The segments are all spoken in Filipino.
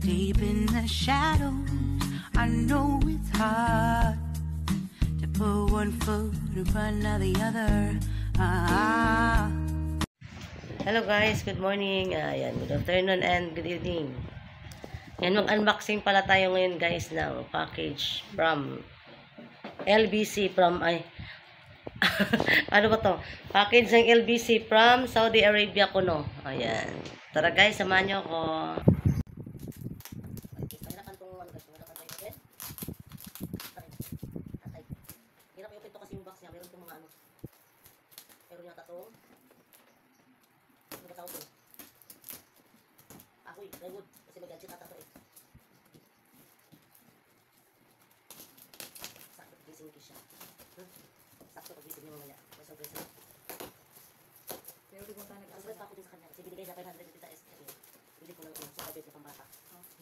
Deep in the shadows, I know it's hard to put one foot in front of the other. Hello guys, good morning. Ayan, good afternoon and good evening. Yan, mag-unboxing pala tayo ngayon guys ng package from LBC from ano ba to? Package ng LBC from Saudi Arabia kuno. Ayan. Tara guys, samahan niyo ako. Hirap i-open to kasi yung box niya. Meron itong mga ano. Meron yata to. Ano ba tawag to? Ako'y, very good. Kasi may gadget ata to eh. Sakto gising ko siya. Sakto pag-gising niya mamaya. May surprise. Pero di ko tayo nag-asa. Surprise pa ako din sa kanya. Kasi binigay niya 550 taes. Bili ko lang yung super bed na pambata.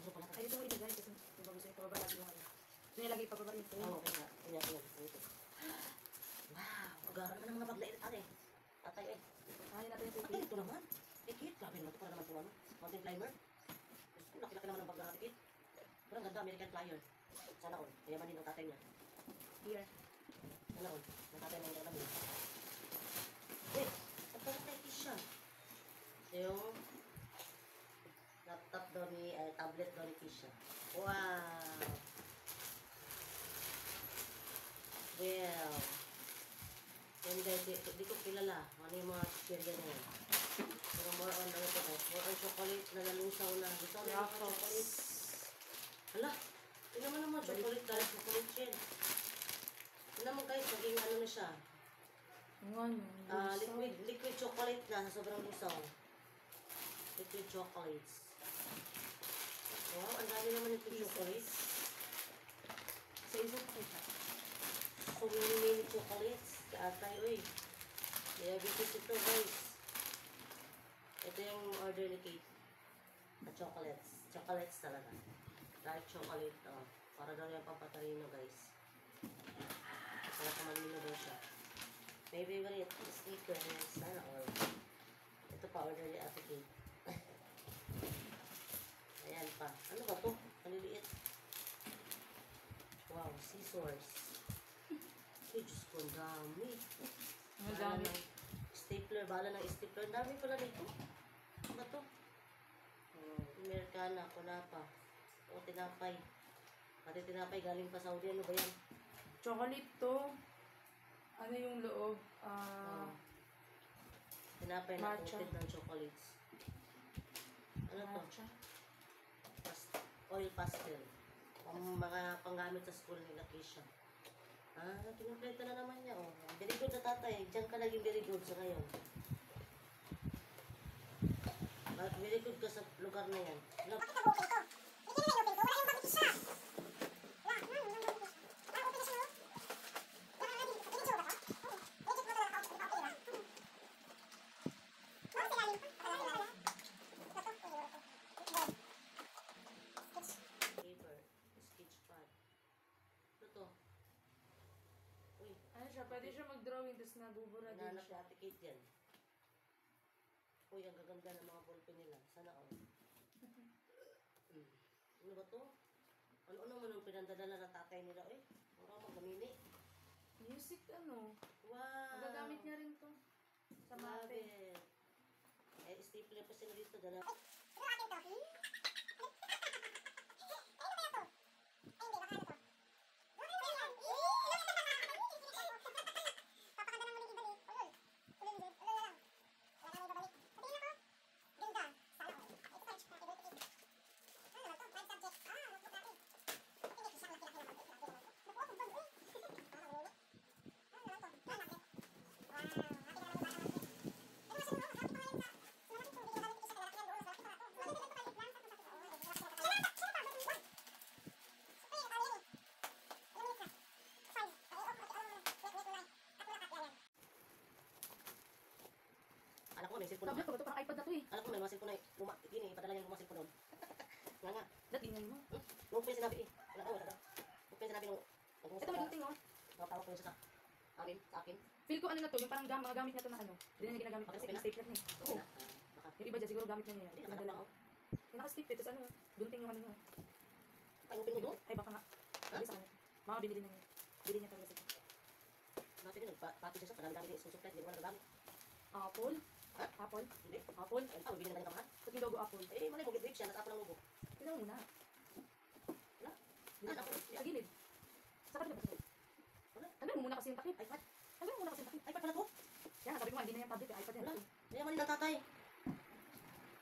Meron pala Ay, ito mo ibigay kasi yung bago sa'yo, pababa lagi yung ano. Ito nilagay pababa yung phone. Oo, kaya. Ito. Wow! Magaran na ng mga bagla ate. Tatay eh. Kaya natin yung Ate, ito naman. Tikit. Grabe naman ito. Para naman ito ano. Mountain climber. Laki-laki naman ng bagla na tikit. Pero ang ganda, American flyer. Sana all. Kayamanin ang tatay niya. here. Sana all. Ang tatay niya yung alam niya. Wait! Ang tatay siya. Ito yung laptop daw ni, tablet daw ni Kisha. Wow! Well, yan guys, di ko kilala. Ano yung mga chichirya na yan. Pero more on ano ito guys. More on chocolate na nalusaw na. Gusto ko na chocolate. Hala, yun naman chocolate guys. Chocolate yan. Yun naman guys, maging ano na siya. Liquid chocolate na sa sobrang lusaw. Liquid chocolates. Wow, ang dami naman liquid chocolates. Sa isang pakita. So many chocolates. Atay, uy. Diabetes ito guys. Ito yung order ni Kate. Chocolates. Chocolates talaga. Dark chocolate. Oh. Para daw yung pampatarino guys. Para pamalino daw siya. May favorite. Sneakers. Sana all. Ito pa order ni Ate Kate. Ayan pa. Ano ba to? Maliliit. Wow. Scissors. Ay, Diyos ko, ang dami. Ang dami. Stapler, bala ng stapler. Ang dami pala dito. Ano ba ito? Americana, kunapa. O, tinapay. Pati tinapay galing pa Saudi. Ano ba yan? Chocolate to. Ano yung loob? Tinapay na matcha. coated ng chocolates. Ano to? Matcha. Oil pastel. Mga panggamit sa school nila, Kisha. Kinumpleto na naman niya, oh. Very good na tatay. Diyan ka naging very good sa ngayon. Very good ka sa lugar na yan. Paper, sketch pad. Ito to. Ano siya? Pwede siya mag-drawing tapos nabubura din Hinahanap siya. na Ate Kate yan. Uy, ang gaganda ng mga ballpen nila. Sana all. Ano ba to? Ano naman ang pinandadala ng tatay nila? Parang magamini. Music ano? Wow! Magagamit niya rin to. Sa mate. Stapler pa sila dito. Dala. Alam ko may cellphone Tablet na. ko ba ito? Parang iPad na to eh. Alam ko may mga cellphone na Gini, ipadala niya yung mga cellphone doon. Nga. Dati ngayon mo. Huwag pa yung sinabi eh. Wala. Huwag pa yung sinabi nung... Ito may gunting oh. Nakatawag ko yun siya sa akin. Feel ko ano na to, yung parang mga gamit niya to na ano. Hindi na niya ginagamit kasi Okay na? stapler na eh. Oo. Baka. Yung iba dyan siguro gamit niya niya. Hindi, nakatawag lang ako. Yung naka-stick eh, tapos ano, gunting yung ano niya. Ay, open mo doon? Ay, baka nga. Sabi sa kanya. Mga binili na niya. Bili niya talaga sa Natin din, pati siya sa panami-dami din isusuplet, hindi mo na nagamit. Apple? Ha? Apple? Hindi. Apple? Ay, ito, bibili na ng kamahal. Ba't yung logo apple? Eh, malay mo, get siya, nasa ako ng logo. Tignan mo muna. Wala. Dito, Ako. sa gilid. Sa kapit na ba? Wala. Tanggalin mo muna kasi yung takip. iPad. Tanggalin mo muna kasi yung takip. iPad pala to. Yan, sabi ko nga, hindi na yung tablet, iPad yan. Wala. Mayaman ng tatay.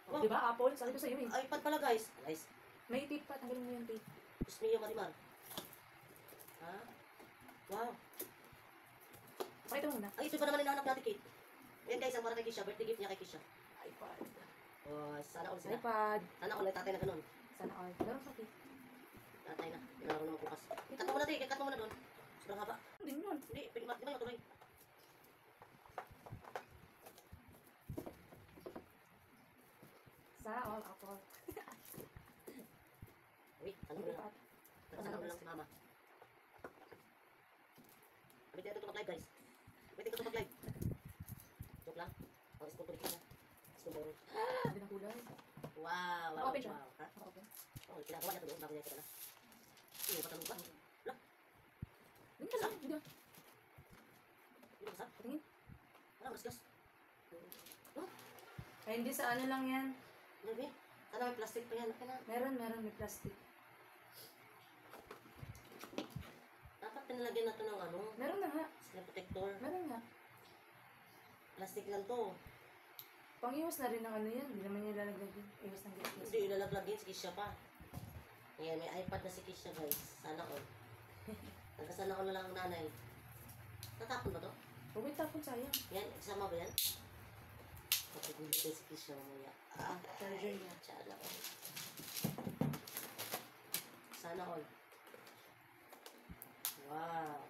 Wow. Di ba, Apple? Sabi ko sa'yo eh. iPad pala, guys. Guys, May tape pa, tanggalin mo yung tape. Diyos mio, Marimar. Ha? Wow. Pakita mo muna. Ay, ito pa naman hinahanap natin, Kate. Ayan guys, ang para kay Kisha. Birthday gift niya kay Kisha. iPad. Oh, sana all sila. iPad. Sana all may tatay na ganun. Sana all. Meron sa tape. Tatay na. Pinaro naman bukas. Cut mo muna, Kate. Cut mo muna doon. Sobrang haba. Hindi yun. Hindi, di ba yung matuloy? Sa all Apple. Wait, ano mo lang. Nakasana mo lang si mama. Wait, ito mag-live, guys. Wait, ito mag-live. Joke lang. Oh, school ko rin kita. School ko rin. Sabi ng kulay. Wow, wow, Open siya. wow. Ha? Okay. Oh, pinagawa niya ito doon bago niya kita na. Hindi mo patanong ba? Wala. Hindi ka lang. Hindi ka. Hindi mo kasap. Patingin. Wala, gasgas. Oh, Ay, hindi sa ano lang yan. Grabe. Sana may plastic pa yan. Okay na. Meron, may plastic. Dapat pinalagyan na ito ng ano, Meron na nga. screen protector. Meron nga. Plastic lang to. Pang-iwas na rin ng ano yan. Hindi naman niya lalagay din. Iwas ng gas. Hindi, ilalaglag din si Kisha pa. Ayan, may iPad na si Kisha, guys. Sana all. Nagkasana ko na lang ang nanay. Tatapon ba to? Huwag may tapon sayang. Yan, isama ba yan? Pagkagulit tayo si Kisha mamaya. Ah, Charger niya. sana all. Sana all. Wow.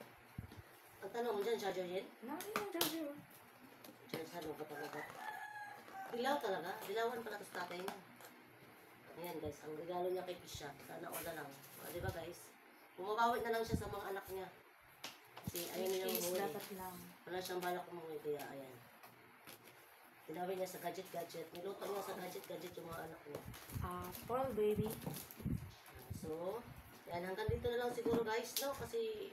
Ang tanong mo dyan, charger yan? Nakakaya yung charger. Diyan sa lubat talaga. Dilaw talaga. Dilawan pala ito sa tatay niya. Ayan guys, ang regalo niya kay Kisha. Sana all na lang. O, diba guys? Bumabawi na lang siya sa mga anak niya. Kasi ayun niya Is umuwi. dapat lang. Wala siyang balak umuwi. Kaya ayan. Tinawin niya sa gadget-gadget. Niluto niya sa gadget-gadget yung mga anak niya. Apple, baby. So, yan. Hanggang dito na lang siguro guys, no? Kasi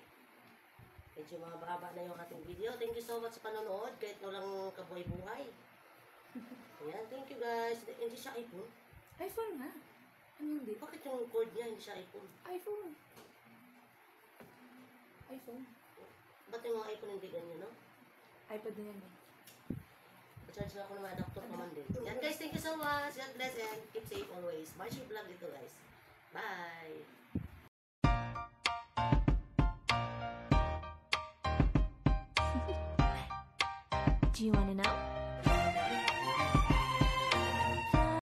medyo mahaba na yung ating video. Thank you so much sa panonood. Kahit walang kabuhay-buhay. Ayan, thank you guys. Hindi siya iPhone. iPhone nga. Ano hindi? Bakit yung cord niya hindi siya iPhone? iPhone. iPhone. Ba't yung mga iPhone hindi ganyan, no? iPad na yan eh. Pa-charge na ako ng mga adapter naman din. Yan guys, thank you so much. God bless and keep safe always. Marcy Vlog dito guys. Bye! Do you want to know?